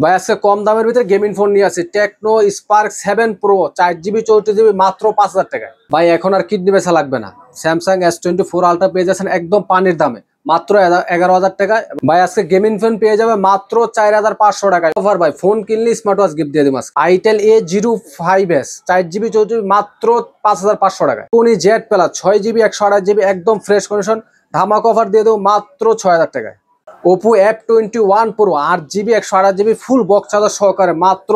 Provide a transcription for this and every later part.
ভাই আজকে কম দামের ভিতরে গেমিং ফোন নিয়ে আসি Tecno Spark 7 pro 4GB 64GB মাত্র 5000 টাকায়। ভাই এখন আর কিডনি বেচা লাগবে না, স্যামসাং S24 আলট্রা পেয়ে যাচ্ছেন একদম পানির দামে মাত্র 11,000 টাকায়। ভাই আজকে গেমিং ফোন পেয়ে যাবে মাত্র 4500 টাকায় অফার। ভাই ফোন কিনলে স্মার্ট ওয়াচ গিফট দিয়ে দিব। আইটেল A05s 4GB 64GB মাত্র 5500 টাকায়। Sony Z plus 6GB 128GB একদম ফ্রেশ কন্ডিশন ধামাক অফার দিয়ে দেবো মাত্র 6000 টাকায়। Oppo F21 pro 8GB 128GB full box charger সহকারে মাত্র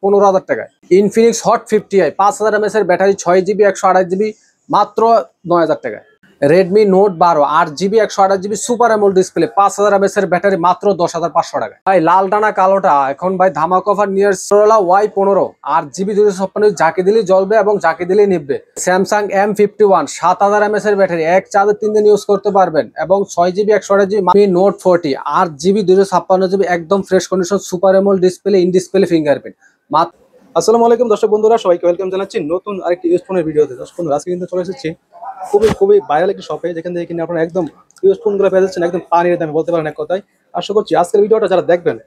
15,000 টাকায়। ইনফিনিক্স হট 50i 5000 mAh এর ব্যাটারি 6GB 128GB মাত্র 9000 টাকায়। Redmi note 12 8GB 128GB super AMOLED display 5000 mAh এর ব্যাটারি মাত্র 10,500 টাকায়। ভাই লাল ডানা কালোটা এখন ভাই ধামাক অফার নিয়ে Motorola Y15 8GB 256 যাকে দিলেই জ্বলবে এবং যাকে দিলেই নিববে। স্যামসাং M51 7000 mAh এর ব্যাটারি এক চার্জে 3 দিন ইউজ করতে পারবেন এবং 6GB 128GB। Note 40 8GB 256GB একদম fresh condition super AMOLED display in display fingerprint মাত্র। আসসালামু আলাইকুম দর্শক বন্ধুরা, সবাইকে ওয়েলকাম জানাচ্ছি নতুন আরেকটি ইউজ ফোনের ভিডিওতে। দর্শক বন্ধুরা, আজকে কিন্তু চলে এসেছি খুবই ভাইরাল একটি শপে, যেখান থেকে কিনে আপনারা একদম ইউজ ফোনগুলো পেয়ে যাচ্ছেন একদম পানির দামে বলতে পারেন এক কথায়। আশা করছি আজকের ভিডিওটা যারা দেখবেন,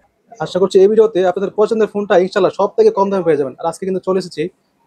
আশা করছি এই ভিডিওতে আপনাদের পছন্দের ফোনটা ইনশাআল্লাহ সব থেকে কম দামে পেয়ে যাবেন। আর আজকে কিন্তু চলে এসেছি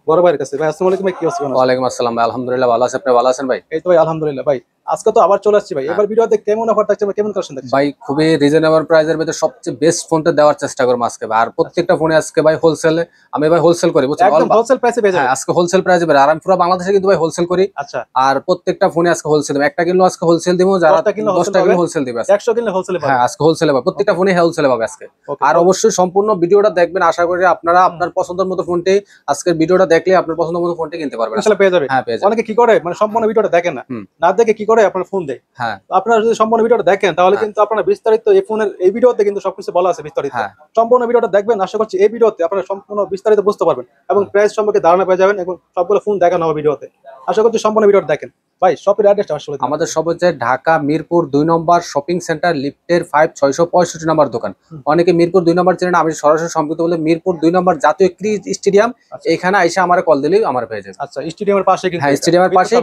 বড় ভাইয়ের কাছে। ভাই আসসালামু আলাইকুম, ভাই কি অবস্থা? ওয়ালাইকুম আসসালাম ভাই, আলহামদুলিল্লাহ ভালো আছি, আপনি ভালো আছেন ভাই? এই তো ভাই আলহামদুলিল্লাহ। ভাই আজকে তো আবার চলে আসছি ভাই, এবার ভিডিওতে কেমন অফার থাকছে, কেমন কালেকশন থাকছে? ভাই খুবই রিজনেবল প্রাইসের ভিতরে সবচেয়ে বেস্ট ফোনটা দেওয়ার চেষ্টা করব আজকে ভাই। আর প্রত্যেকটা ফোনে আজকে ভাই হোলসেলে আমি ভাই হোলসেল করি, বুঝছেন? একদম হোলসেল প্রাইসে পেয়ে যাবেন। আজকে হোলসেল প্রাইসে ভাই, আর আমি পুরো বাংলাদেশে কিন্তু ভাই হোলসেল করি। আচ্ছা, আর প্রত্যেকটা ফোনে আজকে হোলসেল দেব, একটা কিনলো আজকে হোলসেল দিব, যারা 10টা কিনলে হোলসেল দিব, 100 কিনলে হোলসেলে পাবেন। হ্যাঁ আজকে হোলসেলে পাবে, প্রত্যেকটা ফোনে হোলসেলে পাবে আজকে। আর অবশ্যই সম্পূর্ণ ভিডিওটা দেখবেন, আশা করি আপনারা আপনার পছন্দের মতো ফোনটি আজকের ভিডিওটা দেখলে আপনার পছন্দের মতো ফোনটি কিনতে পারবেন, ইনশাআল্লাহ পেয়ে যাবেন। হ্যাঁ পেয়ে যাবেন। অনেকে কি করে মানে সম্পূর্ণ ভিডিওটা দেখেন না, না দেখে কি করে আপনার ফোন দেয়। হ্যাঁ আপনারা যদি সম্পূর্ণ ভিডিওটা দেখেন তাহলে কিন্তু আপনারা বিস্তারিত এই ফোনের এই ভিডিওতে কিন্তু সবকিছু বলা আছে বিস্তারিত। সম্পূর্ণ ভিডিওটা দেখবেন, আশা করছি এই ভিডিওতে আপনারা সম্পূর্ণ বিস্তারিত বুঝতে পারবেন এবং প্রাইস সম্পর্কে ধারণা পেয়ে যাবেন এবং সবগুলো ফোন দেখানো হবে ভিডিওতে। আশা করছি সম্পূর্ণ ভিডিওটা দেখেন। ভাই শপের অ্যাড্রেসটা আসলে আমাদের শপ হচ্ছে ঢাকা মিরপুর 2 নম্বর শপিং সেন্টার লিফটের 5 665 নম্বর দোকান। অনেকে মিরপুর 2 নম্বর চেনেন, আমি সরাসরি সম্পর্কে বলে মিরপুর 2 নম্বর জাতীয় ক্রিকেট স্টেডিয়াম, এখানে এসে আমার কল দিলেই আমার পেয়ে যাবে। আচ্ছা, স্টেডিয়ামের পাশে কিন্তু, হ্যাঁ স্টেডিয়ামের পাশে,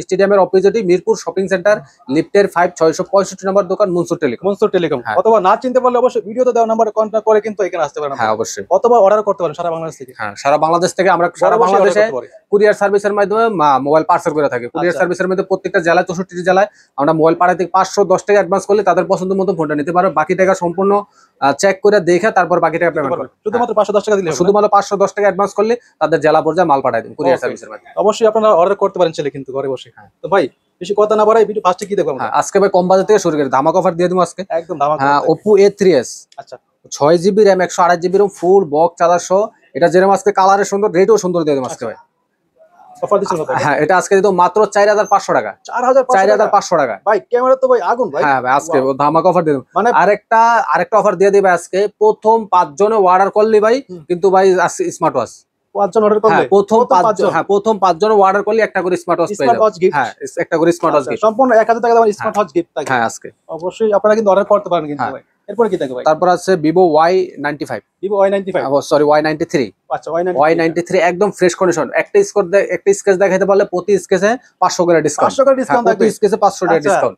স্টেডিয়ামের অপোজিটে মিরপুর শপিং সেন্টার লিফটের 5 665 নম্বর দোকান, মনসুর টেলিকম। অথবা না চিনতে পারলে অবশ্যই ভিডিওতে দেওয়া নাম্বারে কন্টাক্ট করে কিন্তু এখানে আসতে পারেন। হ্যাঁ অবশ্যই, অথবা অর্ডার করতে পারেন সারা বাংলাদেশ থেকে। হ্যাঁ সারা বাংলাদেশ থেকে আমরা সারা বাংলাদেশে কুরিয়ার সার্ভিসের মাধ্যমে মোবাইল পার্সেল করে থাকি। কুরিয়ার সার্ভিসের মধ্যে প্রত্যেকটা জেলায় 64টি জেলায় আমরা মোবাইল পাঠাতে 510 টাকা অ্যাডভান্স করলে তাদের পছন্দ মতো ফোনটা নিতে পারবে। বাকি টাকা সম্পূর্ণ চেক করে দেখে তারপর বাকি টাকা পেমেন্ট করবে। শুধুমাত্র 510 টাকা দিলে, শুধুমাত্র 510 টাকা অ্যাডভান্স করলে তাদের জেলা পর্যায়ে মাল পাঠাই দেব কুরিয়ার সার্ভিসের মাধ্যমে। অবশ্যই আপনারা অর্ডার করতে পারেন ছেলে কিন্তু ঘরে বসে। তো ভাই বেশি কথা না বাড়াই ভিডিও ফার্স্টে কি দেখব আমরা? আজকে ভাই কম বাজেট থেকে শুরু করি, ধামাক অফার দিয়ে দেব আজকে একদম ধামাক। Oppo A3s, আচ্ছা 6GB RAM 128GB ROM full box charger সহ। এটা যেরকম আজকে কালারে সুন্দর, রেটও সুন্দর দিয়ে দেব আজকে ভাই। অফার দিচ্ছেন কত? হ্যাঁ এটা আজকে দিতে মাত্র 4500 টাকা। 4500 টাকা। ভাই ক্যামেরা তো ভাই আগুন ভাই। হ্যাঁ ভাই আজকে ধামাক অফার দিয়ে দেব। মানে আরেকটা অফার দিয়ে দিবে আজকে, প্রথম 5 জনে অর্ডার করলে ভাই কিন্তু ভাই আজকে স্মার্ট ওয়াচ 5 জন অর্ডার করলে প্রথম 5 জন অর্ডার করলে একটা করে স্মার্ট ওয়াচ পেয়ে যাবেন। হ্যাঁ একটা করে স্মার্ট ওয়াচ গিফট, সম্পূর্ণ 1000 টাকা দামের স্মার্ট ওয়াচ গিফট থাকে। হ্যাঁ আজকে অবশ্যই আপনারা কিন্তু অর্ডার করতে পারেন কিন্তু ভাই। এরপর কি থাকবে ভাই? তারপর আছে Vivo Y95, Vivo Y95, sorry Y93। আচ্ছা Y93 একদম ফ্রেশ কন্ডিশন। একটা স্কেচ দেখাইতে পারলে প্রতি স্কেচে 500 করে ডিসকাউন্ট, 500 করে ডিসকাউন্ট থাকবে। প্রতি স্কেচে 500 টাকা ডিসকাউন্ট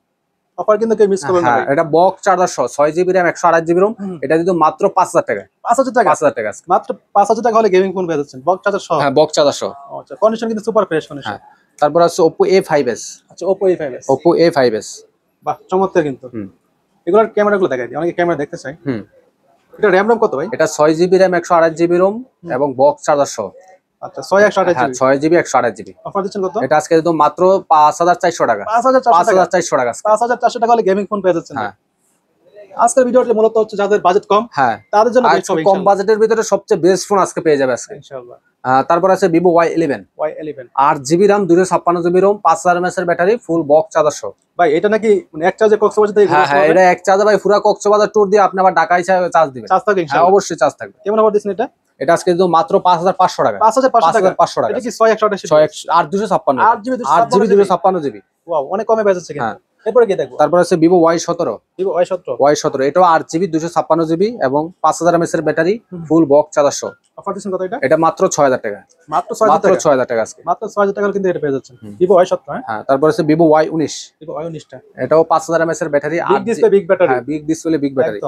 অফার কিন্তু কেউ মিস করবেন না ভাই। এটা বক্স চার্জার সহ 6GB RAM 128GB ROM, এটা দিতে মাত্র 5000 টাকা। 5000 টাকা? 5000 টাকা মাত্র 5000 টাকা হলে গেমিং ফোন পেয়ে যাচ্ছেন বক্স চার্জার সহ। হ্যাঁ বক্স চার্জার সহ। আচ্ছা কন্ডিশন কিন্তু সুপার ফ্রেশ কন্ডিশন। তারপর আছে Oppo A5s। আচ্ছা Oppo A5s, Oppo A5s বাহ চমৎকার কিন্তু। এগুলোর ক্যামেরাগুলো দেখাই দিই, অনেকে ক্যামেরা দেখতে চায়। এটা RAM ROM কত ভাই? এটা 6GB RAM 128GB ROM এবং বক্স চার্জার সহ। আচ্ছা 6/128GB, 6GB 128GB। অফার দিচ্ছেন কত? এটা আজকে দিতে মাত্র 5400 টাকা। 5400 টাকা। 5400 টাকা হলে গেমিং ফোন পেয়ে যাচ্ছেন। হ্যাঁ আজকের ভিডিওটা মূলত হচ্ছে যাদের বাজেট কম, হ্যাঁ তাদের জন্য বেস্ট হবে। কম বাজেটের ভিতরে সবচেয়ে বেস্ট ফোন আজকে পেয়ে যাবে আজকে ইনশাআল্লাহ। তারপর আছে Vivo Y11, 8GB RAM 256GB ROM 5000 mAh এর ব্যাটারি ফুল বক্স চার্জার সহ। ভাই এটা নাকি মানে এক চার্জে কক্সবাজার থেকে ঘুরে আসতে হ্যাঁ এটা এক চার্জে ভাই পুরো কক্সবাজার ট্যুর দিয়ে আপনি আবার ঢাকা এসে চার্জ দিবেন। চার্জ থাকবে হ্যাঁ অবশ্যই চার্জ থাকবে। কেমন অফার দিচ্ছেন এটা? এটা আজকে দিতে মাত্র 5500 টাকা। 5500 টাকা। 5500 টাকা। এটা কি 6/128? 8GB 256GB। ওয়াও অনেক কমে পেয়ে যাচ্ছে কিন্তু। এরপর কি দেখব? তারপর আছে Vivo Y17, Y17 এটাও 8GB 256GB এবং 5000 mAh এর ব্যাটারি ফুল বক্স চার্জার সহ। অফার দিচ্ছেন কত এটা? এটা মাত্র 6000 টাকা। মাত্র 6000 টাকা আজকে। মাত্র 6000 টাকা কিন্তু এটা পেয়ে যাচ্ছেন Vivo Y17। হ্যাঁ তারপর আছে Vivo Y19, Vivo Y19 টা এটাও 5000 mAh এর battery, big display big battery. হ্যাঁ বিগ ডিসপ্লে বিগ ব্যাটারি।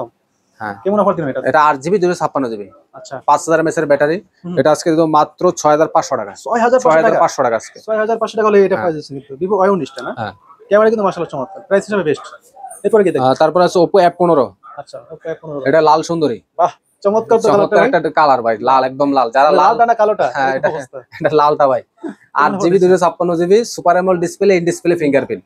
হ্যাঁ কেমন অফার দিবেন এটা? এটা 8GB 256GB, আচ্ছা 5000 mAh এর ব্যাটারি। এটা আজকে দিলাম মাত্র 6500 টাকা। 6500 টাকা আজকে। 6500 টাকা হলে এটা হ্যাঁ। পাওয়া যাচ্ছে কিন্তু Vivo Y19 টা না? হ্যাঁ। ক্যামেরা কিন্তু মাশাআল্লাহ চমৎকার, প্রাইস হিসেবে বেস্ট। এরপরে কি দেখবেন? তারপর আছে Oppo F15। আচ্ছা Oppo F15 এটা লাল সুন্দরী, বাহ চমৎকার তো কালারটা চমৎকার ভাই। একটা কালার ভাই, লাল একদম লাল। যারা লাল, লালটা না কালোটা? হ্যাঁ এরকম এটা অবস্থা। এটা লালটা ভাই। 8GB 256GB, super AMOLED display, in display fingerprint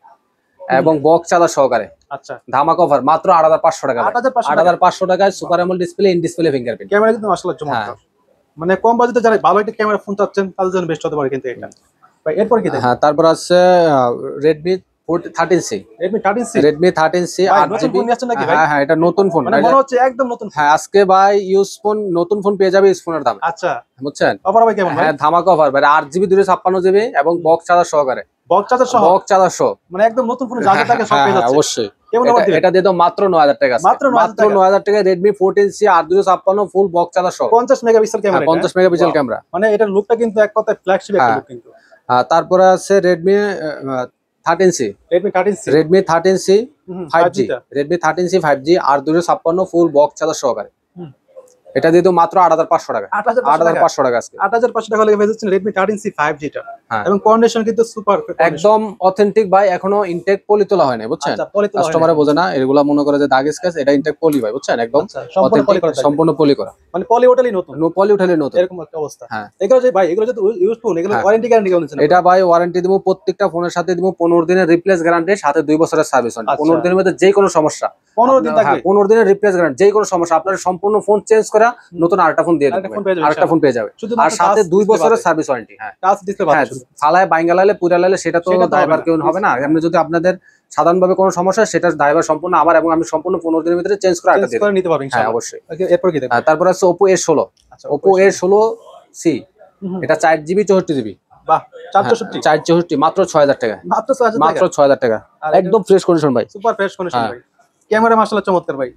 এবং বক্স চার্জার সহকারে। আচ্ছা ধামাকা অফার মাত্র 8500 টাকা। 8500 টাকায় super AMOLED display, in display fingerprint. Camera কিন্তু মাশাআল্লাহ চমৎকার। মানে কম বাজেটে যারা ভালো একটা ক্যামেরা ফোন চাচ্ছেন তাদের জন্য বেস্ট হতে পারে কিন্তু এটা। ভাই এরপর কি দেখবেন? হ্যাঁ তারপর আছে Redmi 13C। Redmi 13C Redmi 13C ভাই, 8GB। নতুন ফোন নিয়েছেন নাকি ভাই? হ্যাঁ এটা নতুন ফোন। মানে মনে হচ্ছে একদম নতুন ফোন। হ্যাঁ আজকে ভাই ইউজ ফোন, নতুন ফোন পেয়ে যাবে ইউজ ফোনের দামে, আচ্ছা বুঝছেন? অফার ভাই কেমন ভাই? হ্যাঁ ধামাকা অফার ভাই, 8GB 256GB এবং বক্স চার্জার সহকারে। বক্স চার্জার সহ বক্স চার্জার সহ, মানে একদম নতুন ফোনে যা যা থাকে সব পেয়ে যাচ্ছে। অবশ্যই। কেমন অফার দিবেন? এটা দিয়ে দাও মাত্র 9000 টাকা আজকে। মাত্র 9000 টাকা। 9000 টাকায় Redmi 14C 856 full box charger সহ, 50 মেগাপিক্সেল ক্যামেরা। 50 megapixel camera. মানে এটার লুকটা কিন্তু এক কথায় ফ্ল্যাগশিপ একটা লুক কিন্তু। তারপরে আছে Redmi 13C। Redmi 13C Redmi 13C 5G, টা। Redmi 13C 5G আর 256 ফুল বক্স চার্জার সহকারে। হুম। এটা দিয়ে দাও মাত্র 8500 টাকা। 8500 টাকা আজকে। 8500 টাকা হলে পেয়ে যাচ্ছেন Redmi 13C 5G টা। হ্যাঁ। এবং কন্ডিশন কিন্তু সুপার একদম অথেন্টিক ভাই, এখনো ইনটেক পলি তোলা হয় না, বুঝছেন? আচ্ছা পলি তো কাস্টমারে বোঝে না, এগুলা মনে করে যে দাগ স্কেচ, এটা ইনটেক পলি ভাই, বুঝছেন? একদম সম্পূর্ণ পলি করা authentic, সম্পূর্ণ পলি করা, মানে পলি ওটালি নতুন পলি উঠালে নতুন। এরকম একটা অবস্থা। হ্যাঁ। এগুলো যে ভাই এগুলো যদি ইউজ ফোন এগুলো হ্যাঁ। ওয়ারেন্টি গ্যারান্টি কেমন দিচ্ছেন? এটা ভাই ওয়ারেন্টি দিব, প্রত্যেকটা ফোনের সাথে দিব 15 দিনের রিপ্লেস গ্যারান্টি, সাথে 2 বছরের সার্ভিস ওয়ারেন্টি। আচ্ছা। 15 দিনের মধ্যে যে কোনো সমস্যা, 15 দিন থাকবে। 15 দিনের রিপ্লেস গ্যারান্টি, যে কোনো সমস্যা আপনার সম্পূর্ণ ফোন চেঞ্জ করা, নতুন আরেকটা ফোন দিয়ে আরেকটা দেব, ফোন পেয়ে যাবে আরেকটা ফোন পেয়ে যাবে। আর সাথে 2 বছরের সার্ভিস ওয়ারেন্টি। হ্যাঁ টাচ ডিসপ্লে হ্যাঁ, বাদ ফালায় বাইঙ্গালালে পুরালালে সেটা তো সেটা তো ড্রাইভার হবে কেউ হবে না। এমনি যদি আপনাদের সাধারণভাবে কোনো সমস্যা, সেটা ড্রাইভার সম্পূর্ণ আমার, এবং আমি সম্পূর্ণ 15 দিনের ভিতরে চেঞ্জ করে আরেকটা চেঞ্জ দিয়ে করে দেব। নিতে পারবেন হ্যাঁ ইনশাআল্লাহ। অবশ্যই। ওকে এরপর কি দেখবেন? তারপর আছে Oppo A16। আচ্ছা Oppo A16C, এটা 4GB 64GB, বাহ 464 464 মাত্র 6000 টাকা। মাত্র 6000 টাকা মাত্র 6000 টাকা, আর একদম ফ্রেশ কন্ডিশন ভাই। সুপার ফ্রেশ কন্ডিশন হ্যাঁ। ভাই। ক্যামেরা মাশাআল্লাহ চমৎকার ভাই।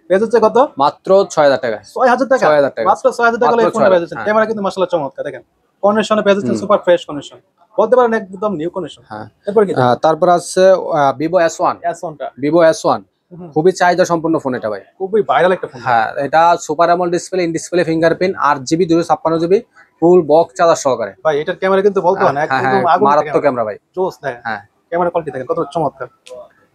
পেজ হচ্ছে কত? মাত্র 6000 টাকা। 6000 টাকা 6000 টাকা। মাত্র 6000 টাকা হলে মাত্র ফোন 6000 পেয়ে যাচ্ছেন। হ্যাঁ। ক্যামেরা কিন্তু মাশাআল্লাহ চমৎকার দেখেন। কন্ডিশনে পেয়ে যাচ্ছেন সুপার ফ্রেশ কন্ডিশন। বলতে পারেন একদম নিউ কন্ডিশন। হ্যাঁ। এরপর কি দেখবেন? তারপর আছে Vivo S1। S1 টা Vivo S1 খুবই চাহিদা সম্পন্ন ফোন এটা ভাই। খুবই ভাইরাল একটা ফোন। হ্যাঁ এটা super AMOLED display, in display fingerprint, 8GB 256GB full box charger সহকারে। ভাই এটার ক্যামেরা কিন্তু বলতে হয় না হ্যাঁ একদম আগুন মারাত্মক ক্যামেরা ভাই। জোস দেখেন। হ্যাঁ ক্যামেরা কোয়ালিটি দেখেন কত চমৎকার।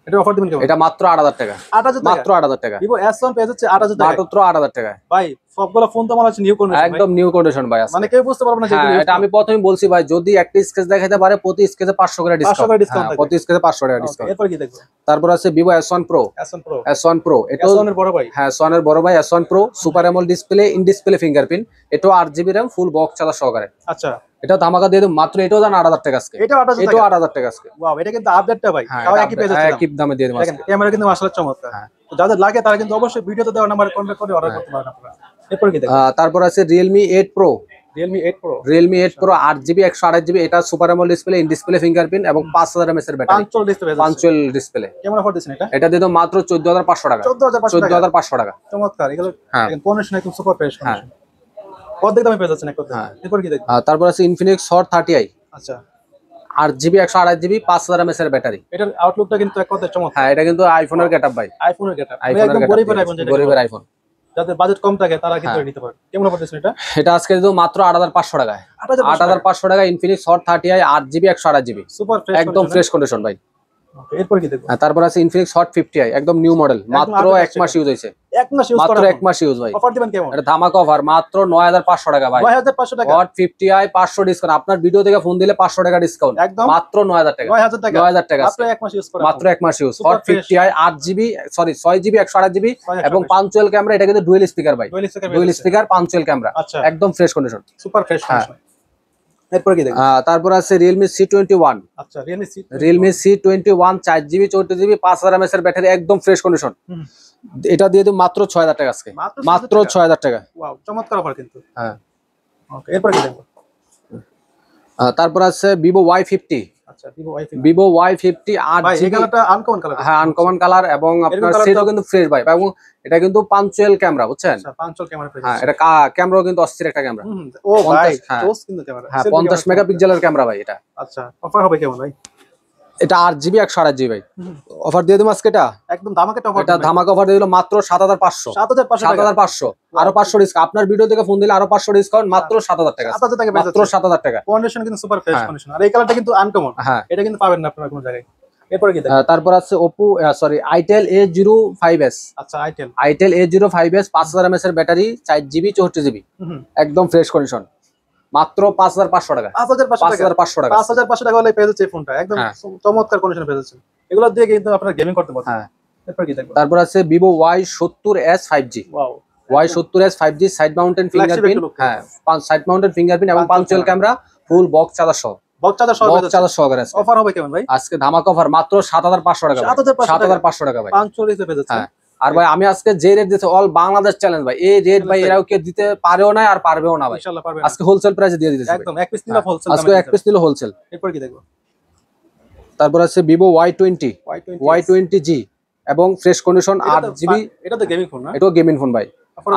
এটা অফার দিবেন কেমন? এটা মাত্র 8000 টাকা। 8000 টাকা মাত্র 8000 টাকা। Vivo S1 পেয়ে যাচ্ছে 8000 টাকা। মাত্র 8000 টাকা। ভাই সবগুলো ফোন তো মনে হচ্ছে নিউ কন্ডিশন একদম নিউ কন্ডিশন ভাই আছে। মানে কেউ বুঝতে পারবে না যে হ্যাঁ এটা আমি প্রথমেই বলছি ভাই, যদি একটা স্কেচ দেখাইতে পারে প্রতি স্কেচে 500 করে 500 করে ডিসকাউন্ট। discount থাকবে। প্রতি স্কেচে 500 টাকা ডিসকাউন্ট। এরপর কি দেখবো? তারপর আছে Vivo S1 Pro। S1 Pro S1 Pro এটা S1 এর বড় ভাই। হ্যাঁ S1 এর বড় ভাই S1 Pro, super AMOLED display, in display fingerprint, এটাও 8GB RAM full box charger সহকারে। আচ্ছা এটা ধামাকা দিয়ে দেব মাত্র, এটাও জান 8000 টাকা আজকে। এটা 8000 এটাও টাকা 8000 টাকা আজকে। ওয়াও এটা কিন্তু আপডেটটা ভাই হ্যাঁ তাও একই পেয়ে যাচ্ছে একই দামে দিয়ে দেব দেখেন আজকে। ক্যামেরা কিন্তু মাশাআল্লাহ চমৎকার হ্যাঁ। তো যাদের লাগে তারা কিন্তু অবশ্যই ভিডিওতে দেওয়া নাম্বারে কন্টাক্ট করে অর্ডার করতে পারেন আপনারা এরপর কি দেখবেন তারপর আছে Realme 8 Pro। Realme 8 Pro Realme 8 Pro 8GB 128GB, এটা super AMOLED display, in display fingerprint এবং 5000 mAh এর ব্যাটারি, 540 ডিসপ্লে পাঞ্চুয়াল ডিসপ্লে। কেমন অফার দিচ্ছেন এটা এটা দিয়ে দাও মাত্র 14500 টাকা। 14500 টাকা 14500 টাকা। চমৎকার এগুলো হ্যাঁ। দেখেন কন্ডিশন একদম সুপার ফ্রেশ হ্যাঁ। কন্ডিশন অর্ধেক দামে পেয়ে যাচ্ছেন এক কথা হ্যাঁ। এরপর কি দেখবেন তারপর আছে Infinix Hot 30i, আচ্ছা 8GB 128GB 5000 mAh এর ব্যাটারি। এটার আউটলুকটা কিন্তু এক কথা চমৎকার হ্যাঁ এটা কিন্তু আইফোনের গেটআপ ভাই। আইফোনের গেটআপ আইফোনের একদম গরিবের আইফোন যেটা গরিবের আইফোন। যাদের বাজেট কম থাকে তারা কিন্তু নিতে পারে কেমন অফার দিচ্ছেন এটা এটা আজকে দিও মাত্র 8500 টাকায়। 8500 টাকা Infinix Hot 30i 8GB 128GB super fresh একদম ফ্রেশ কন্ডিশন ভাই। এরপর কি দেখবো তারপর আছে Infinix Hot 50i একদম নিউ মডেল, মাত্র 1 মাস ইউজ হইছে। এক মাস ইউজ মাত্র করা 1 মাস ইউজ ভাই। অফার দিবেন কেমন এটা ধামাকা অফার মাত্র 9500 টাকা ভাই। 9500 টাকা Hot 50i 500 ডিসকাউন্ট, আপনার ভিডিও থেকে ফোন দিলে 500 টাকা ডিসকাউন্ট, একদম মাত্র 9000 টাকা। 9000 টাকা 9000 টাকা মাত্র এক মাস ইউজ করা মাত্র 1 মাস use. Super Hot 50i 8GB 6GB 128GB এবং পাঞ্চুয়াল ক্যামেরা, এটা কিন্তু ডুয়াল স্পিকার ভাই, ডুয়াল স্পিকার পাঞ্চুয়াল ক্যামেরা আচ্ছা একদম fresh condition super fresh condition এরপর কি দেখবেন তারপর আছে Realme C21। আচ্ছা Realme C Realme C21 4GB 64GB 5000 mAh এর ব্যাটারি একদম ফ্রেশ কন্ডিশন। এটা দিয়ে দিই মাত্র 6000 টাকা আজকে। মাত্র 6000 টাকা। ওয়াও চমৎকার অফার কিন্তু হ্যাঁ ওকে এরপর কি দেখবো তারপর আছে Vivo Y50। আচ্ছা Vivo Y50 Vivo Y50 ভাই এই 8GB। কালারটা আনকমন কালার হ্যাঁ আনকমন কালার এবং আপনার colour সেটাও তো- কিন্তু ফ্রেশ ভাই, এবং এটা কিন্তু পাঞ্চুয়াল ক্যামেরা বুঝছেন। আচ্ছা পাঁচল ক্যামেরা পেয়ে হ্যাঁ এটা ক্যামেরাও কিন্তু অস্থির একটা ক্যামেরা। ও ভাই 50 হ্যাঁ। জোস কিন্তু ক্যামেরা হ্যাঁ 50 মেগাপিক্সেলের ক্যামেরা ভাই এটা। আচ্ছা অফার হবে কেমন ভাই এটা 8GB 128GB ভাই। অফার দিয়ে দেবো আজকে এটা একদম ধামাকা অফার। এটা ধামাকা অফার দিয়ে দিল মাত্র 7500 7500 7500 আরো 500 ডিসকাউন্ট। আপনার ভিডিও থেকে ফোন দিলে আরো 500 ডিসকাউন্ট মাত্র 7000 টাকা 7000 টাকা মাত্র 7000 টাকা। কন্ডিশন কিন্তু সুপার ফ্রেশ কন্ডিশন। আর এই কালারটা কিন্তু আনকমন, হ্যাঁ এটা কিন্তু পাবেন না আপনারা কোনো জায়গায়। এরপরে কি দেখেন? তারপর আছে Oppo Itel A05s। আচ্ছা আইটেল Itel A05s 5000 mAh এর ব্যাটারি 4GB 64GB একদম ফ্রেশ কন্ডিশন মাত্র 5500 টাকা 5500 টাকা 5500 টাকা হলে পেয়ে যাচ্ছে এই ফোনটা একদম চমৎকার কন্ডিশনে পেয়ে যাচ্ছেন। এগুলো দিয়ে কিন্তু আপনারা গেমিং করতে পারবেন। হ্যাঁ এরপর কি দেখবেন? তারপর আছে Vivo Y70s 5G। Wow, Y70s 5G side mounted fingerprint. হ্যাঁ সাইড মাউন্টেন ফিঙ্গারপ্রিন্ট এবং punctual camera full box charger সহ। বক্স চার্জার সহ বক্স চার্জার সহকারে আছে। অফার হবে কেমন ভাই? আজকে ধামাকা অফার মাত্র 7500 টাকা 7500 টাকা ভাই। পাঞ্চুয়াল হিসেবে পেয়ে যাচ্ছেন। হ্যাঁ আর ভাই আমি আজকে যে রেট দিতে অল বাংলাদেশ চ্যালেঞ্জ ভাই, এই রেট ভাই এরাও কে দিতে পারেও না আর পারবেও না ভাই। ইনশাআল্লাহ পারবেন। আজকে হোলসেল প্রাইসে দিয়ে দিতেছি একদম এক পিস নিলে হোলসেল। আজকে এক পিস নিলে হোলসেল। এরপর কি দেখবো? তারপর আছে Vivo Y20G এবং ফ্রেশ কন্ডিশন 8GB। এটা তো গেমিং ফোন না? এটাও গেমিং ফোন ভাই।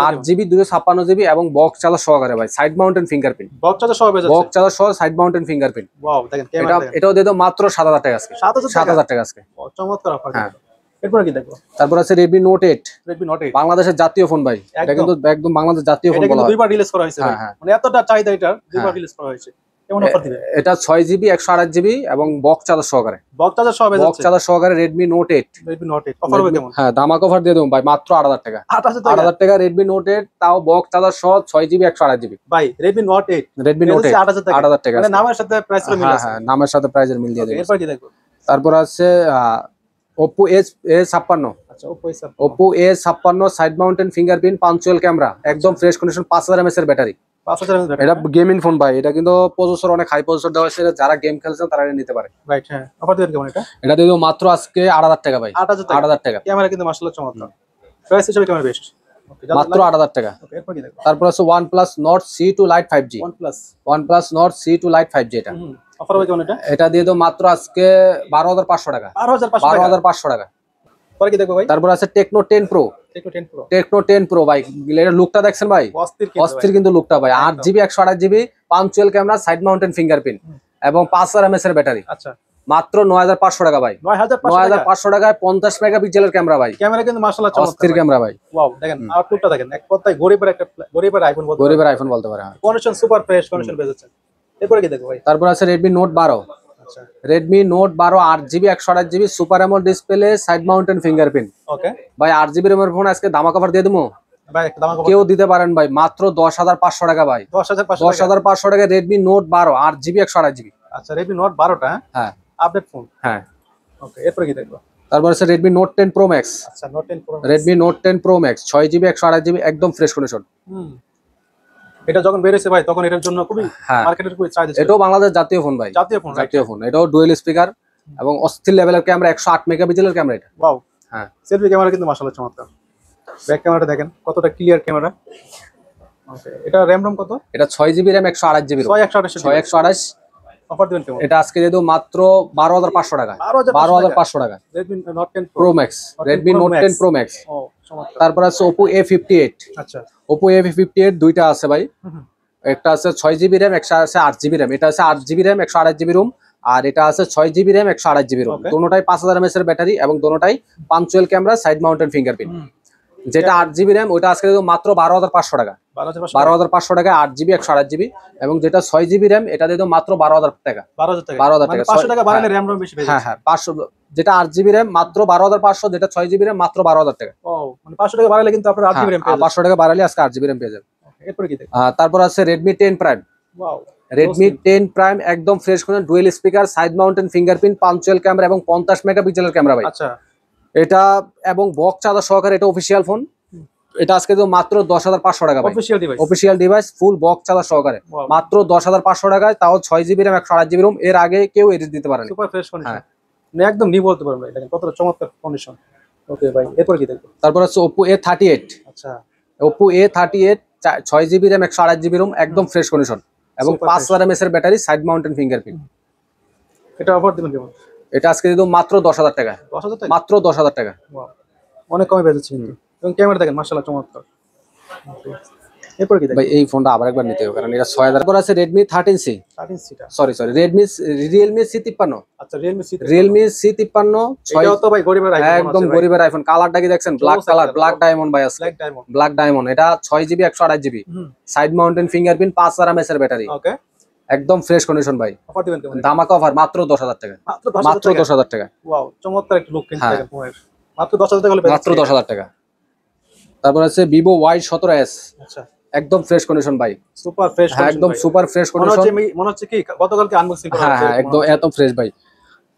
8GB 256GB এবং বক্স চার্জার সহকারে ভাই side mounted fingerprint. Box charger সহ পেয়ে যাচ্ছে। বক্স চার্জার সহ সাইড মাউন্টেন ফিঙ্গারপ্রিন্ট। ওয়াও দেখেন ক্যামেরা দেখেন। এটাও দিয়ে দাও মাত্র 7000 টাকা আজকে 7000 টাকা আজকে। চমৎকার অফার। হ্যাঁ এরপর কি দেখবো? তারপর আছে Redmi Note 8 Redmi Note 8 বাংলাদেশের জাতীয় ফোন ভাই। এটা কিন্তু একদম বাংলাদেশের জাতীয় ফোন এটা বলা কিন্তু হয়। দুইবার রিলিজ করা হয়েছে ভাই। হ্যাঁ। মানে এতটা চাহিদা এটা দুইবার রিলিজ করা হয়েছে। কেমন অফার দিবে? এটা 6GB 128GB এবং বক্স চার্জার সহকারে। বক্স চার্জার সহ পেয়ে বক্স যাচ্ছে। চার্জার সহকারে Redmi Note 8। Redmi Note 8 offer হবে কেমন? হ্যাঁ ধামাকা অফার দিয়ে দেবো ভাই মাত্র 8000 টাকা 8000 টাকা Redmi Note 8 তাও বক্স চার্জার সহ 6GB 128GB ভাই। Redmi Note 8 Redmi Note 8 8000 টাকা। মানে নামের সাথে প্রাইসের মিল আছে। হ্যাঁ নামের সাথে প্রাইসের মিল দিয়ে দেবো। এরপর কি দেখবো? তারপর আছে Oppo A56। আচ্ছা Oppo A56 side mounted fingerprint punch hole camera একদম ফ্রেশ কন্ডিশন 5000 mAh এর ব্যাটারি। 5000 এর এটা গেমিং ফোন ভাই। এটা কিন্তু প্রসেসর অনেক হাই প্রসেসর দেওয়া হয়েছে, যারা গেম খেলছেন তারা এটা নিতে পারে। রাইট। হ্যাঁ অফার দিবেন কেমন এটা? এটা দিয়ে দেবো মাত্র আজকে 8000 টাকা ভাই 8000 টাকা। ক্যামেরা কিন্তু মাশাআল্লাহ চমৎকার। প্রাইস হিসেবে কেমন বেস্ট? মাত্র 8000 টাকা। ওকে এরপর কি দেখবো? তারপর আছে OnePlus Nord C2 Lite 5G। OnePlus Nord C2 Lite 5G এটা অফার হবে কেমন এটা? এটা দিয়ে দেবো মাত্র আজকে 12500 টাকা 12500 টাকা। পরে কি দেখবো ভাই? তারপর আছে Tecno 10 Pro। Tecno 10 Pro ভাই এর লুকটা দেখছেন ভাই অস্থির কিন্তু লুকটা ভাই। 8GB 128GB punctual camera side mounted fingerprint এবং 5000 mAh এর ব্যাটারি। আচ্ছা মাত্র 9500 টাকা ভাই 9500 টাকায় 50 মেগাপিক্সেলের ক্যামেরা ভাই। ক্যামেরা কিন্তু মাশাআল্লাহ চমৎকার অস্থির ক্যামেরা ভাই। ওয়াও দেখেন আউটলুকটা দেখেন এক কথায় গরিবের আইফোন বলতে গরিবের আইফোন বলতে পারে। কন্ডিশন সুপার ফ্রেশ কন্ডিশন পেয়ে যাচ্ছে। এরপরে কি দেখবো ভাই? তারপর আছে Redmi Note 12। আচ্ছা Redmi Note 12 8GB 128GB super AMOLED display side mounted fingerprint ওকে ভাই। 8GB র্যামের ফোন আজকে ধামাকা অফার দিয়ে দেবো ভাই। একটা দাম কেউ দিতে পারেন ভাই মাত্র 10500 টাকা ভাই 10500 টাকা Redmi Note 12 8GB 128GB। আচ্ছা Redmi Note 12টা হ্যাঁ আপডেট ফোন। হ্যাঁ ওকে এরপরে কি দেখবো? তারপর আছে Redmi Note 10 Pro Max। আচ্ছা Note 10 Pro Redmi Note 10 Pro Max 6GB 128GB একদম ফ্রেশ কন্ডিশন। এটা যখন বের হয়েছে ভাই তখন এটার জন্য খুবই হ্যাঁ মার্কেটের খুবই চাহিদা ছিল। এটাও বাংলাদেশ জাতীয় ফোন ভাই। জাতীয় ফোন এটাও ডুয়েল স্পিকার এবং অস্থির লেভেলের ক্যামেরা 108 মেগাপিক্সেলের ক্যামেরা এটা। ওয়াও হ্যাঁ সেলফি ক্যামেরা কিন্তু মাশাআল্লাহ চমৎকার। ব্যাক ক্যামেরাটা দেখেন কতটা ক্লিয়ার ক্যামেরা। ওকে এটা RAM ROM কত? এটা 6GB RAM 128GB 6128 অফার দিবেন কেমন? এটা আজকে দিয়ে দেবো মাত্র 12500 টাকা 12500 টাকা Redmi Note 10 Pro Max Redmi Note 10 Pro Max। ও চমৎকার। তারপর আছে Oppo A58। আচ্ছা Oppo A58 দুইটা আছে ভাই। একটা আছে 6GB RAM একটা আছে 8GB RAM। এটা আছে 8GB RAM 128GB ROM আর এটা আছে 6GB RAM 128GB ROM। দুটোটাই 5000 mAh এর ব্যাটারি এবং দুটোটাই punch hole camera side mounted fingerprint. যেটা 8GB RAM ওটা আজকে দেবো মাত্র 12500 টাকা 12500 টাকা 8GB 128GB এবং যেটা 6GB RAM এটা দিয়ে দেবো মাত্র 12000 টাকা 12000 টাকা 500 টাকা বাড়ালে RAM ROM বেশি পেয়ে যাচ্ছে। হ্যাঁ 500 যেটা 8GB RAM মাত্র 12500 যেটা 6GB RAM মাত্র 12000 টাকা। ও মানে 500 টাকা বাড়ালে কিন্তু আপনার 8GB RAM পেয়ে যাচ্ছে। 500 টাকা বাড়ালে আজকে 8GB RAM পেয়ে যাবে। এরপর কি দেখবো? তারপর আছে Redmi 10 Prime। Wow Redmi 10 Prime একদম ফ্রেশ করে dual speaker side mounted fingerprint punch hole camera এবং 50 মেগাপিক্সেলের ক্যামেরা ভাই। আচ্ছা এটা এবং বক্স চার্জার সহকারে এটা অফিশিয়াল ফোন। এটা আজকে তো মাত্র 10500 টাকা ভাই official device full box charger সহকারে মাত্র 10500 টাকায় তাও 6GB RAM 128GB ROM। এর আগে কেউ এডিট দিতে পারেনি। সুপার ফ্রেশ কন্ডিশন মানে একদম নিউ বলতে পারবেন ভাই দেখেন কতটা চমৎকার কন্ডিশন। ওকে ভাই এরপর কি দেখবো? তারপর আছে Oppo A38। আচ্ছা Oppo A38 6GB RAM 128GB ROM একদম ফ্রেশ কন্ডিশন এবং 5000 mAh এর ব্যাটারি সাইড মাউন্টেন ফিঙ্গারপ্রিন্ট। এটা অফার দিবেন কেমন? এটা আজকে দিও মাত্র 10000 টাকা 10000 টাকা মাত্র 10000 টাকা। ওয়াও অনেক কমে পেয়ে যাচ্ছে কিন্তু এবং ক্যামেরা দেখেন মাশাআল্লাহ চমৎকার। এরপর কি দেখেন? ভাই এই ফোনটা আবার একবার নিতে হবে, কারণ এটা 6000 করে আছে। Redmi 13C, 13C টা। সরি Realme C53, আচ্ছা Realme C53। Realme C53 এটাও তো ভাই গরিবের আইফোন মনে একদম হচ্ছে ভাই। গরিবের আইফোন। কালারটা কি দেখছেন? ব্ল্যাক জোস কালার, একটা, ব্ল্যাক ডায়মন্ড ভাই আছে, ব্ল্যাক ডায়মন্ড। Black diamond. এটা 6GB 128GB, হুম। সাইড মাউন্টেন ফিঙ্গারপ্রিন্ট, 5000 mAh এর ব্যাটারি, ওকে। একদম ফ্রেশ কন্ডিশন ভাই। অফার দিবেন কেমন? ধামাকা অফার মাত্র 10000 টাকা, মাত্র 10,000 মাত্র টাকা। 10000 টাকা, ওয়াও, চমৎকার একটা লুক কিন্তু হ্যাঁ। দেখেন ফোনের। মাত্র 10,000 টাকা হলে পেয়ে মাত্র যাচ্ছি। 10000 টাকা। তারপর আছে Vivo Y17s, আচ্ছা, একদম ফ্রেশ কন্ডিশন ভাই, সুপার ফ্রেশ হ্যাঁ একদম সুপার ফ্রেশ মনে কন্ডিশন। হচ্ছে মনে হচ্ছে কি গতকালকে আনবক্সিং করা হ্যাঁ হয়েছে হ্যাঁ একদম এত ফ্রেশ ভাই।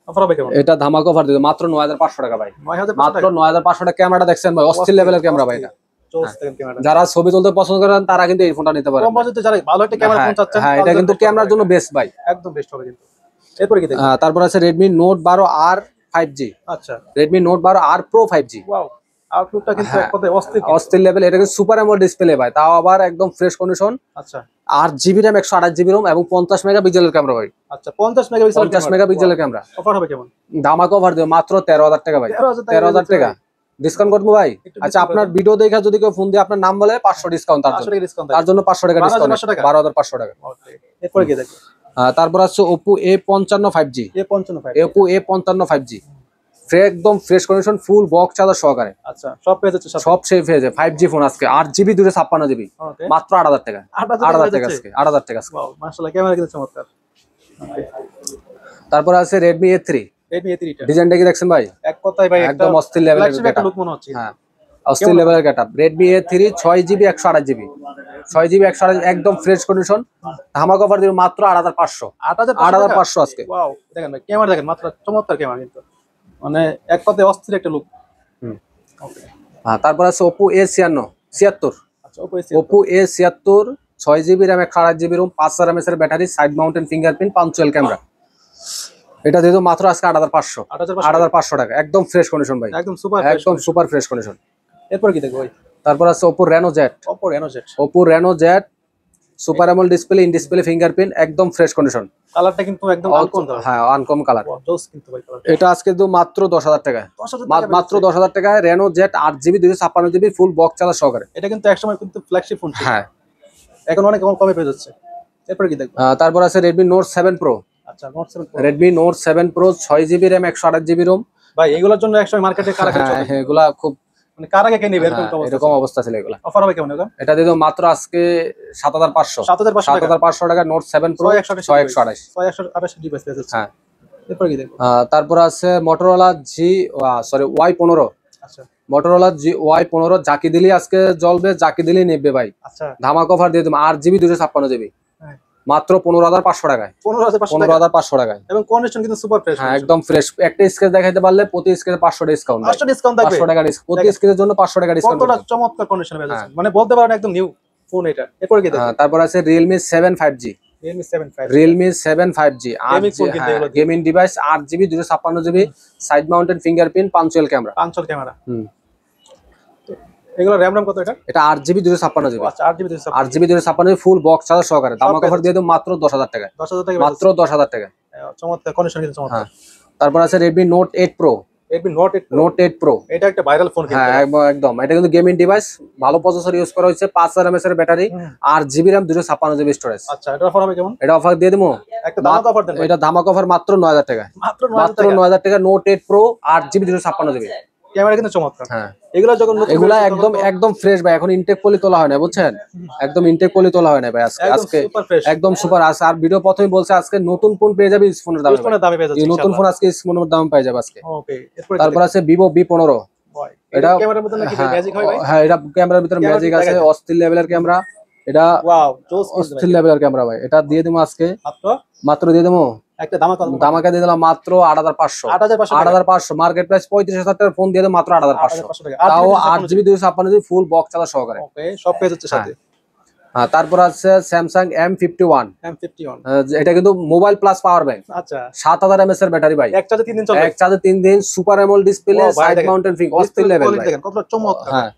অফার হবে কেমন? এটা ধামাকা অফার দিবে মাত্র 9500 টাকা ভাই, 9,500 মাত্র টাকা। 9500 টাকা। ক্যামেরাটা দেখছেন ভাই, অস্থির লেভেলের ক্যামেরা ভাই এটা। জোস দেখেন ক্যামেরা। যারা ছবি তুলতে পছন্দ করেন তারা কিন্তু এই ফোনটা নিতে পারেন। কম বাজেটে যারা ভালো একটা ক্যামেরা ফোন চাচ্ছেন, হ্যাঁ এটা তাদের কিন্তু best ক্যামেরার হবে জন্য এটা। বেস্ট ভাই। একদম বেস্ট হবে কিন্তু। এরপর কি দেখবেন? তারপর আছে Redmi Note 12R 5G, আচ্ছা, Redmi Note 12R Pro 5G, wow, আউটলুকটা কিন্তু হ্যাঁ। এক কথায় অস্থির কিন্তু। অস্থির লেভেল। এটা কিন্তু সুপার অ্যামোলেড ডিসপ্লে ভাই, তাও আবার একদম ফ্রেশ কন্ডিশন। আচ্ছা 8GB RAM 128GB ROM এবং 50 মেগাপিক্সেলের ক্যামেরা ভাই, আচ্ছা 50 মেগাপিক্সেলের 50 মেগাপিক্সেলের ক্যামেরা। অফার হবে কেমন? ধামাকা অফার দিবে মাত্র 13000 টাকা ভাই, 13000 টাকা ডিসকাউন্ট করবো ভাই। একটু আচ্ছা discount আপনার করে ভিডিও দেখে যদি কেউ ফোন দিয়ে আপনার নাম বলে 500 ডিসকাউন্ট তার জন্য, 500 টাকা ডিসকাউন্ট তার জন্য 500 টাকা ডিসকাউন্ট, 12,500 টাকা। 12500 টাকা। ওকে, এরপর কি দেখবেন? তারপর আছে Oppo A55 5G, A55 Oppo A55 5G একদম fresh condition, full box charger সহকারে, আচ্ছা, সব পেয়ে যাচ্ছে সাথে। সব সেফ হয়ে যায়। 5G ফোন আজকে 8GB 256GB, ওকে, মাত্র 8000 টাকা, 8000 টাকা আজকে, 8000 টাকা আজকে। ওয়াও, মাশাআল্লাহ ক্যামেরা কিন্তু চমৎকার। ওকে, তারপর আছে Redmi A3, Redmi A3 টা ডিজাইনটা কি দেখছেন ভাই? এক কথায় ভাই একটা একদম অস্থির লেভেলের flagship একটা setup। লুক মনে হচ্ছে। হ্যাঁ অস্থির লেভেলের getup. Redmi A3 6GB 128GB, 6GB 128GB একদম ফ্রেশ কন্ডিশন। ধামাকা অফার দিবে মাত্র 8500, 8500 আজকে। ওয়াও, দেখেন ভাই ক্যামেরা দেখেন, মাত্র চমৎকার ক্যামেরা কিন্তু, মানে এক কথায় অস্থির একটা লুক। হুম। ওকে, তারপর আছে Oppo A76, আচ্ছা Oppo A76 Oppo A76 6GB RAM 128GB ROM, 5000 mAh এর battery, side mounted fingerprint, punch hole camera. এটা দিয়ে দেবো মাত্র আজকে 8500, 8500 টাকা, একদম ফ্রেশ কন্ডিশন ভাই, একদম সুপার একদম সুপার ফ্রেশ কন্ডিশন। এরপর কি দেখবো ভাই? তারপর আছে Oppo Reno Z, Oppo Reno Z, Oppo Reno Z super AMOLED display, in display fingerprint, একদম ফ্রেশ কন্ডিশন। কালারটা কিন্তু একদম আনকমন কালার। হ্যাঁ আনকম কালার। ওয়াও, জোস কিন্তু ভাই কালার। এটা আজকে দেবো মাত্র 10000 টাকায়, 10,000 টাকা মাত্র 10000 টাকায় Reno Z 8GB 256GB full box charger সহকারে। এটা কিন্তু একসময় কিন্তু ফ্ল্যাগশিপ ফোন ছিল, হ্যাঁ এখন অনেক কমে পেয়ে যাচ্ছে। এরপর কি দেখবো? তারপর আছে Redmi Note 7 Pro, আচ্ছা Note 7 Pro। Redmi Note 7 Pro 6GB RAM 128GB ROM। ভাই এগুলোর জন্য একসময় মার্কেটে কারাকারি চলে, হ্যাঁ এগুলা খুব মানে কার আগে কে নেবে এরকম একটা অবস্থা। এরকম অবস্থা ছিল এগুলা। অফার হবে কেমন এখন? এটা দিয়ে দেবো মাত্র আজকে 7500, 7,500 টাকা, 7500 টাকা Note 7 Pro 6128। 628 ডিভাইস পেয়ে যাচ্ছে। হ্যাঁ এরপর কি দেখবো? তারপর আছে Motorola Y15, আচ্ছা Motorola Y15 জাকি দিলি আজকে জ্বলবে, জাকি দিলি নেবে ভাই। আচ্ছা, ধামাকা অফার দিয়ে দেবো 8GB 256GB হ্যাঁ। মাত্র 15500 টাকায়, 15,500 টাকা 15500 টাকায়। এবং কন্ডিশন কিন্তু সুপার ফ্রেশ। হ্যাঁ একদম ফ্রেশ। একটা স্কেচ দেখাইতে পারলে প্রতি স্কেচে 500 ডিসকাউন্ট, 500 ডিসকাউন্ট থাকবে। 500 টাকা প্রতি স্কেচের জন্য 500 টাকা ডিসকাউন্ট। কতটা চমৎকার কন্ডিশনে পেয়ে যাচ্ছে, হ্যাঁ। মানে বলতে পারেন একদম নিউ ফোন এটা। এরপর কি দেখবো? তারপর আছে Realme 7 5G, Realme 7 5, Realme 7 5G Gaming phone কিন্তু এগুলো দিয়ে। Gaming device, 8GB 256GB side mounted fingerprint, punch hole camera. পাঁচল ক্যামেরা। হুম এগুলো RAM কত এটা? এটা 8GB 256GB, আচ্ছা 8GB 256, 8GB 256GB full box charger সহকারে। ধামাকা অফার দিয়ে দেবো মাত্র 10000 টাকায়, 10,000 টাকা মাত্র 10000 টাকা। চমৎকার কন্ডিশন কিন্তু চমৎকার। হ্যাঁ তারপর আছে Redmi Note 8 Pro, Redmi Note 8 Pro, Note 8 Pro। এটা একটা ভাইরাল ফোন কিন্তু। হ্যাঁ একদম এটা কিন্তু গেমিং ডিভাইস, ভালো প্রসেসর ইউজ করা হয়েছে, 5000 mAh এর battery, 8GB RAM 256GB storage. আচ্ছা এটা অফার হবে কেমন? এটা অফার দিয়ে দেবো একটা ধামাকা অফার দেন ভাই। এটা ধামাকা অফার মাত্র 9000 টাকা, মাত্র মাত্র 9,000 টাকা। 9000 টাকা Note 8 Pro 8GB 256GB। Camera কিন্তু চমৎকার। হ্যাঁ এগুলো যখন নতুন এগুলা বের হয়েছে একদম তখন তো একদম ফ্রেশ ভাই, এখন ইনটেক পলি তোলা হয় না বুঝছেন, একদম ইনটেক পলি তোলা হয় না ভাই আজকে, একদম আজকে সুপার ফ্রেশ। একদম সুপার। আর ভিডিও প্রথমে বলছে আজকে নতুন ফোন পেয়ে যাবে স্মার্টফোনের দামে ভাই। ফোনের দামে পেয়ে যাচ্ছে এই নতুন ফোন আজকে স্মার্টফোনের দামে পেয়ে যাবে আজকে। ওকে, এরপর তারপর আছে Vivo V15, এটা এটা ক্যামেরার মধ্যে নাকি ম্যাজিক হয় ভাই? হ্যাঁ এটা ক্যামেরার ভিতরে ক্যামেরা ম্যাজিক আছে, দেখা যায়। অস্থির লেভেলের ক্যামেরা এটা, ওয়াও জোস অস্থির লেভেলের ক্যামেরা ভাই। এটা দিয়ে দেবো আজকে মাত্র মাত্র দিয়ে দেবো একটা ধামাকা ধামাকা দিয়ে দিলাম মাত্র 8500, 8,500 8500 মার্কেট প্রাইস 35,000 টাকার ফোন দিয়ে দেবো মাত্র 8500, 8,500 টাকা। তাও 8GB 256GB full box charger সহকারে। ওকে, সব পেয়ে যাচ্ছে সাথে। তারপর আছে Samsung M51, M51, এটা কিন্তু মোবাইল প্লাস পাওয়ার ব্যাংক, আচ্ছা 7000 mAh এর ব্যাটারি ভাই, এক চার্জে 3 দিন চলে। এক চার্জে 3 দিন, সুপার অ্যামোলেড ডিসপ্লে, ও ভাই সাইড দেখেন, মাউন্টেন ফিঙ্গার, অস্থির লেভেল ভাই। দেখেন কতটা চমৎকার। হ্যাঁ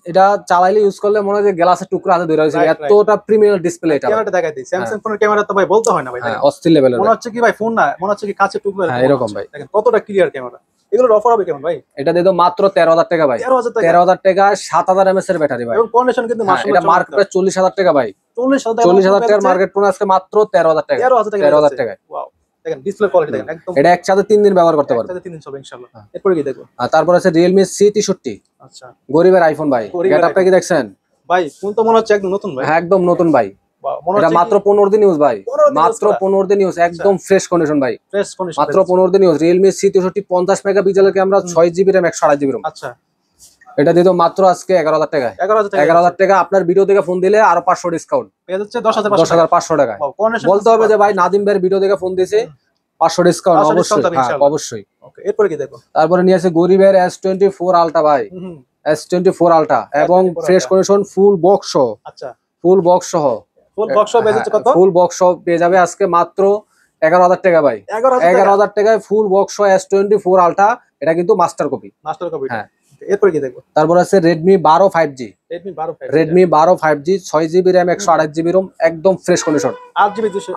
এটা চালাইলে ইউজ করলে মনে হয় যে গ্লাসের টুকরা হাতে ধরে রয়েছে, Right, এতটা প্রিমিয়াম ডিসপ্লে এটা ভাই। ক্যামেরাটা দেখাই দিই, স্যামসাং ফোনের ক্যামেরা তো ভাই বলতে হয় না ভাই, হ্যাঁ দেখেন। অস্থির লেভেলের মনে হচ্ছে কি ভাই ফোন না, মনে হচ্ছে কি কাছে টুকরো হ্যাঁ, এরকম ভাই। দেখেন কতটা ক্লিয়ার ক্যামেরা। এগুলোর অফার হবে কেমন ভাই? এটা দিয়ে দাও মাত্র 13,000 টাকা ভাই। 13,000 টাকা 13,000 টাকা 7,000 mAh এর ব্যাটারি ভাই। এবং কন্ডিশন কিন্তু হ্যাঁ, এটা মাশাআল্লাহ মার্কেট প্রাইস 40,000 টাকা ভাই। 40,000 টাকা 40,000 টাকার মার্কেট প্রাইস আজকে মাত্র 13,000 টাকা। 13,000 টাকা 13,000 টাকায়। ওয়াও দেখেন ডিসপ্লে কোয়ালিটি দেখেন একদম এটা একসাথে 3 দিন ব্যবহার করতে পারবে। একসাথে 3 দিন চলবে ইনশাআল্লাহ। এরপরে কি দেখবো? আর তারপর আছে Realme C63 আচ্ছা গরিবের আইফোন ভাই। গরিবের গেটআপটা কি দেখছেন? ভাই ফোন তো মনে হচ্ছে একদম নতুন ভাই। হ্যাঁ, একদম নতুন ভাই। বাহ, মনে এটা হচ্ছে মাত্র 15 দিন ইউজ ভাই। 15 দিন মাত্র use করা। 15 দিন ইউজ, একদম ফ্রেশ কন্ডিশন ভাই। ফ্রেশ কন্ডিশন মাত্র 15 দিন ইউজ। Realme C63 50 মেগাপিক্সেলের camera, 6GB RAM 128GB ROM। আচ্ছা এটা দিয়ে দাও মাত্র আজকে 11,000 টাকায়। 11,000 টাকা 11,000 টাকা আপনার ভিডিও থেকে ফোন দিলে আরো 500 ডিসকাউন্ট। পেয়ে যাচ্ছে 10,500 10,500 টাকায়। ওয়াও কন্ডিশন বলতে হবে যে ভাই নাদিম ভাইয়ের ভিডিও দেখে ফোন দিয়েছে, 500 ডিসকাউন্ট 500 অবশ্যই। discount হবে হ্যাঁ, ইনশাআল্লাহ। অবশ্যই। ওকে এরপরে কি দেখবো? তারপরে নিয়ে আছে গরিবের S24 আলট্রা ভাই। হুম S24 আলট্রা এবং S24 fresh Ultra। Condition full box সহ। আচ্ছা ফুল বক্স সহ। ফুল বক্স পেয়ে যাচ্ছে কত? ফুল বক্স সহ পেয়ে যাবে আজকে মাত্র 11,000 টাকা ভাই। 11,000 টাকা 11,000 টাকায় ফুল বক্স সহ S24 আলট্রা। এটা কিন্তু মাস্টার কপি। Master copy. হ্যাঁ। এরপরে কি দেখবো? তারপর আছে Redmi 12 5G। Redmi 12 5G Redmi 12 5G 6GB RAM 128GB ROM একদম fresh condition. 8GB 200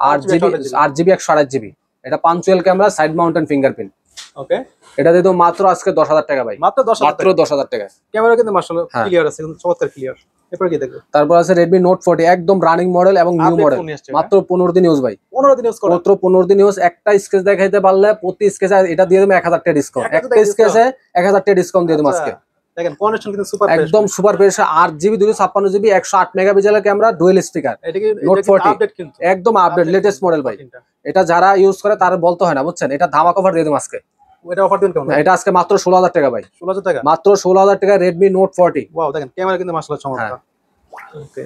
8GB 128GB। এটা punch hole camera, side mounted fingerprint. Okay এটা দিয়ে তো মাত্র আজকে 10,000 টাকা ভাই। মাত্র 10,000 মাত্র টাকা 10,000 টাকা। ক্যামেরা কিন্তু মাশাআল্লাহ হ্যাঁ। ক্লিয়ার আছে কিন্তু চমৎকার ক্লিয়ার। এরপরে কি দেখবো? তারপর আছে Redmi Note 40 একদম রানিং মডেল এবং নিউ Update মডেল। phone নিয়ে আসছে মাত্র 15 দিন ইউজ ভাই। 15 দিন ইউজ করা মাত্র 15 দিন ইউজ। একটা স্কেচ দেখাইতে পারলে প্রতি স্কেচে এটা দিয়ে দেবো 1,000 টাকা ডিসকাউন্ট। 1000 একটা টাকা স্কেচে 1,000 টাকা ডিসকাউন্ট দিয়ে দেবো আচ্ছা, আজকে। দেখেন কন্ডিশন কিন্তু সুপার ফ্রেশ একদম সুপার ফ্রেশ। 8GB 256GB 108 মেগাপিক্সেলের ক্যামেরা, ডুয়েল স্পিকার। এটা কি Note 40 আপডেট কিন্তু একদম আপডেট লেটেস্ট মডেল ভাই। এটা যারা ইউজ করে তার বলতে হয় না, বুঝছেন? এটা ধামাকা অফার দিয়ে দেবো আজকে। এটা অফার দিন কেমন? এটা আজকে মাত্র 16,000 টাকা ভাই। 16,000 টাকা মাত্র 16,000 টাকা Redmi Note 40। ওয়াও দেখেন ক্যামেরা কিন্তু মাশাআল্লাহ চমৎকার। হ্যাঁ। ওকে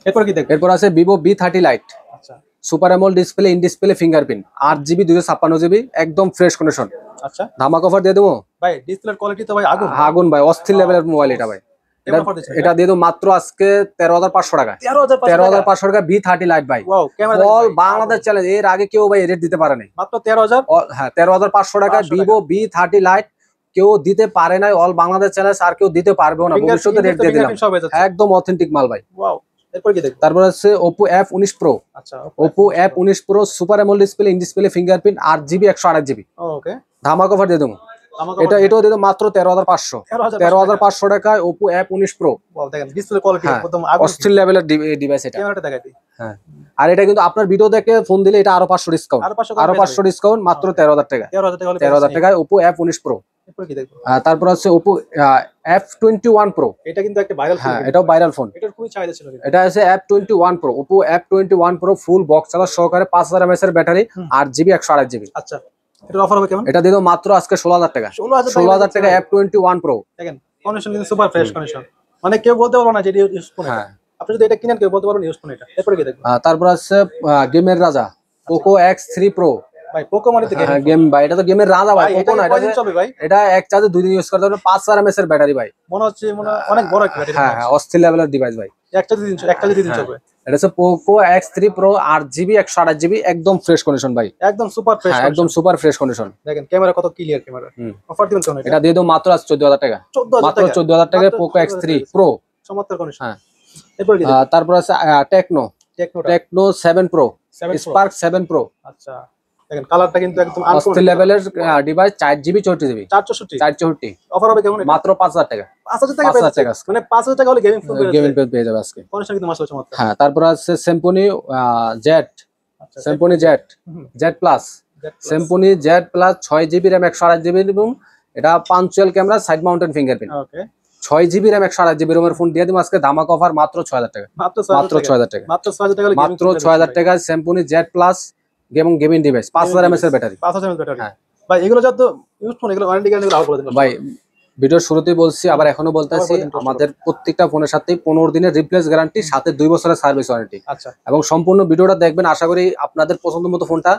এরপর কি দেখবো? এরপর আছে Vivo V30 Lite আচ্ছা super AMOLED display, in display fingerprint, 8GB 256GB একদম ফ্রেশ কন্ডিশন। আচ্ছা ধামাকা অফার দিয়ে দেবো। ভাই ডিসপ্লের কোয়ালিটি তো ভাই আগুন আগুন ভাই, অস্থির লেভেলের মোবাইল এটা ভাই। কেমন অফার দিচ্ছেন? এটা দিয়ে দেবো মাত্র আজকে 13,500 টাকা। 13,500 13,500 টাকা V30 Lite ভাই। Wow camera all Bangladesh challenge, এর আগে কেউ ভাই রেট দিতে পারে নাই। মাত্র 13,000 হ্যাঁ, 13,500 টাকা 500 Vivo V30 Lite কেউ দিতে পারে নাই। অল বাংলাদেশ চ্যালেঞ্জ, আর কেউ দিতে পারবেও না। ভবিষ্যতে রেট দিয়ে দিলাম। সব হয়ে যাচ্ছে একদম অথেন্টিক মাল ভাই। ওয়াও এরপর কি দেখবো? তারপর আছে Oppo F19 Pro। আচ্ছা Oppo F19 Pro super AMOLED display, in display fingerprint, 8GB 128GB ওকে ধামাকা অফার দিয়ে দেবো। এটাও দিয়ে দেবো মাত্র 13,500। 13,500 টাকায় Oppo F19 Pro। ওয়াও দেখেন ডিসপ্লে কোয়ালিটি হ্যাঁ, একদম আগুন অস্থির লেভেলের ডিভাইস এটা। ক্যামেরাটা দেখাই দিই হ্যাঁ, আর এটা কিন্তু আপনার ভিডিও দেখে ফোন দিলে এটা আরো 500 ডিসকাউন্ট। আরো 500 ডিসকাউন্ট মাত্র 13,000 টাকা। 13,000 টাকা হলে 13,000 টাকায় Oppo F19 Pro। এরপর কি দেখবো? তারপর আছে Oppo F21 Pro। এটা কিন্তু একটা ভাইরাল ফোন হ্যাঁ, এটাও ভাইরাল ফোন। এটার খুবই চাহিদা ছিল কিন্তু। এটা আছে F21 Pro। Oppo F21 Pro full box charger সহকারে 5000 mAh এর ব্যাটারি, 8GB 128GB। আচ্ছা এটার অফার হবে কেমন? এটা দিয়ে দেবো মাত্র আজকে 16,000 টাকা। 16,000 টাকা F21 Pro। দেখেন কন্ডিশন কিন্তু সুপার ফ্রেশ কন্ডিশন মানে কেউ বলতে পারবো না যে এটা ইউজ ফোন হ্যাঁ। আপনি যদি এটা কিনেন কেউ বলতে পারবেন ইউজ ফোন এটা এরপর কি দেখবো? তারপর আছে গেমের রাজা Poco X3 Pro। ভাই পোকো মানে তো হ্যাঁ, গেম ভাই, এটা তো গেমের রাজা ভাই। ভাই Poco এটা না, কয়দিন চলবে ভাই? এটা এক চার্জে 2 দিন ইউজ করতে পারবেন। 5000 mAh এর ব্যাটারি ভাই। মনে হচ্ছে অনেক বড় একটা ব্যাটারি হ্যাঁ, অস্থির লেভেলের ডিভাইস ভাই। একটা দুই দিন চলবে এটা হচ্ছে Poco X3 Pro 8GB 128GB একদম ফ্রেশ কন্ডিশন ভাই। একদম সুপার ফ্রেশ হ্যাঁ, একদম সুপার ফ্রেশ কন্ডিশন। দেখেন ক্যামেরা কত ক্লিয়ার ক্যামেরা অফার দিবেন কেমন এটা দিয়ে দেবো মাত্র আজ 14,000 টাকা। 14,000 মাত্র 14,000 টাকায় Poco X3 Pro। চমৎকার কন্ডিশন হ্যাঁ। এরপর কি দেখবো? তারপর আছে Tecno 7 Pro 7 Pro Spark 7 Pro। আচ্ছা দেখেন কালারটা কিন্তু একদম অস্থির লেভেলের ডিভাইস, 4GB 64GB 464 464 অফার হবে কেমন? মাত্র 5,000 টাকা। 5,000 টাকা 5,000 টাকা মানে 5,000 টাকা হলে গেমিং ফোন গেমিং পেয়ে যাবে আজকে। কন্ডিশন কিন্তু মাসলে চমৎকার হ্যাঁ, তারপর আছে Symphony Z আচ্ছা Symphony Z Plus Symphony Z Plus 6GB RAM 128GB এবং এটা punch hole camera, side mounted fingerprint, okay 6GB RAM 128GB রোমের ফোন দিয়ে দিব আজকে ধামাকা অফার মাত্র 6,000 টাকা। মাত্র মাত্র 6,000 টাকা। মাত্র 6,000 টাকা হলে মাত্র 6,000 টাকা Symphony Z Plus gaming device, 5000 mAh এর ব্যাটারি। 5,000 ব্যাটারি হ্যাঁ। ভাই এগুলো যত ইউজ ফোন এগুলো ওয়ারেন্টি গ্যারান্টি আউট করে দেন ভাই ভিডিওর শুরুতেই বলছি, আবার এখনো বলতেছি, আমাদের প্রত্যেকটা ফোনের সাথেই 15 দিনের রিপ্লেস গ্যারান্টি, সাথে 2 বছরের সার্ভিস ওয়ারেন্টি। আচ্ছা এবং সম্পূর্ণ ভিডিওটা দেখবেন, আশা করি আপনাদের পছন্দ মতো ফোনটা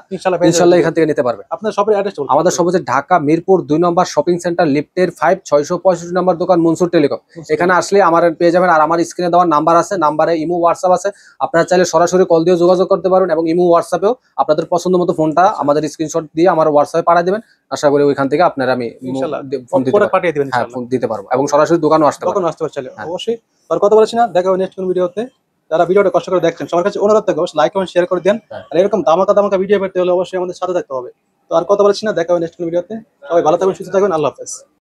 ইনশাআল্লাহ এখান থেকে নিতে পারবে। আপনার শপের অ্যাড্রেস বলুন। আমাদের সব হচ্ছে ঢাকা মিরপুর 2 নম্বর শপিং সেন্টার, লিফটের 5 665 নম্বর দোকান, মনসুর টেলিকম। এখানে আসলে আমার পেয়ে যাবেন। আর আমার স্ক্রিনে দেওয়ার নাম্বার আছে, নাম্বারে ইমো হোয়াটসঅ্যাপ আছে, আপনারা চাইলে সরাসরি কল দিয়ে যোগাযোগ করতে পারেন এবং ইমো হোয়াটসঅ্যাপেও আপনাদের পছন্দ মতো ফোনটা আমাদের স্ক্রিনশট দিয়ে আমার হোয়াটসঅ্যাপে পাঠিয়ে দেবেন। আশা করি ওইখান থেকে আপনারা আমি ইনশাআল্লাহ ফোন দিতে পরে পারবো। পাঠিয়ে দিবেন হ্যাঁ, ইনশাআল্লাহ ফোন দিতে পারবো এবং সরাসরি দোকানও আসতে পারবো। তখন আসতে পারছে অবশ্যই। আর কথা বলছি না, দেখা হবে নেক্সট কোন ভিডিওতে। যারা ভিডিওটা কষ্ট করে দেখছেন সবার কাছে অনুরোধ থাকবে অবশ্যই লাইক কমেন্ট শেয়ার করে দেন। আর এরকম দামাকা ভিডিও পেতে হলে অবশ্যই আমাদের সাথে থাকতে হবে। তো তো আর কথা বলছি না, দেখা হবে নেক্সট ভিডিওতে। সবাই ভালো থাকবেন, সুস্থ থাকবেন, আল্লাহ হাফেজ।